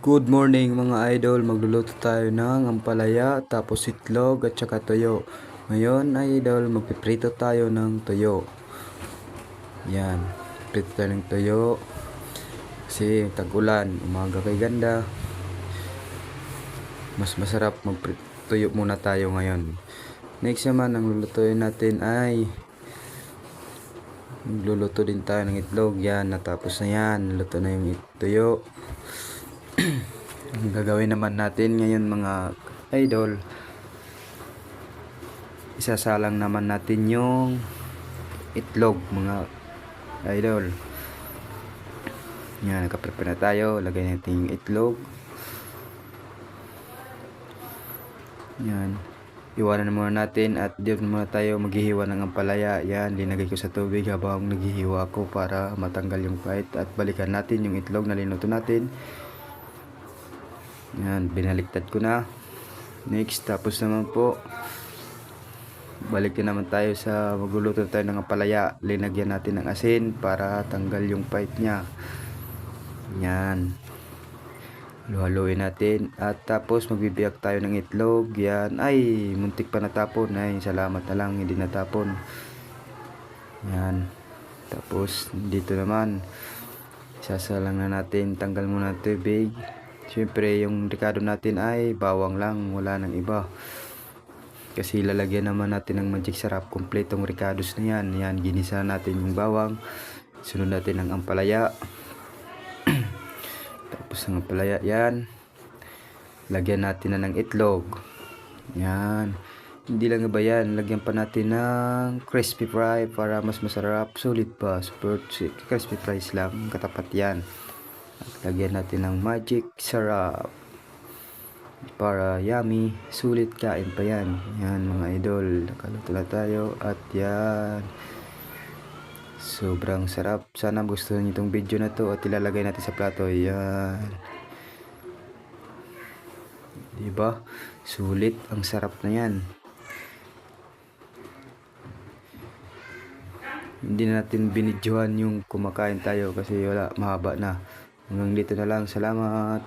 Good morning mga idol, magluluto tayo ng ampalaya, tapos itlog at saka toyo. Ngayon idol, magpiprito tayo ng toyo. Yan, prito tayo ng toyo. Kasi tag-ulan, umaga kay ganda. Mas masarap magtuyo muna tayo ngayon. Next naman, ang lulutuin natin ay magluluto din tayo ng itlog. Yan, natapos na yan, luto na yung toyo. Ang gagawin naman natin ngayon mga idol, isasalang naman natin yung itlog mga idol. Yan, nakaprepare na tayo. Lagay natin yung itlog. Yan, iwanan na muna natin at dito muna tayo maghihiwa ng ampalaya. Yan, linagay ko sa tubig habang naghihiwa ko para matanggal yung pait. At balikan natin yung itlog na linuto natin. Yan, binaliktad ko na. Next, tapos naman po, balik na naman tayo sa magluluto tayo ng ampalaya. Linagyan natin ng asin para tanggal yung pait nya. Yan, haluhaluin natin at tapos magbibiyak tayo ng itlog. Yan, ay muntik pa natapon. Ay salamat na lang hindi natapon. Yan, tapos dito naman sasalang na natin, tanggal muna ng tubig. Siyempre yung ricado natin ay bawang lang, wala nang iba. Kasi lalagyan naman natin ng magic sarap, kompletong ricados na yan. Yan, ginisa natin yung bawang. Sunod natin ang ampalaya. Tapos ang ampalaya, yan. Lagyan natin na ng itlog. Yan. Hindi lang iba yan, lagyan pa natin ng crispy fry para mas masarap. Sulit pa, super crispy fries lang, katapat yan. At lagyan natin ng magic sarap para yummy, sulit kain pa yan. Yan mga idol, nakaluto na tayo at yan, sobrang sarap. Sana gusto niyo itong video na to at ilalagay natin sa plato. Yan, diba sulit, ang sarap na yan. Hindi na natin binidyohan yung kumakain tayo kasi wala, mahaba na. Hanggang dito na lang, salamat.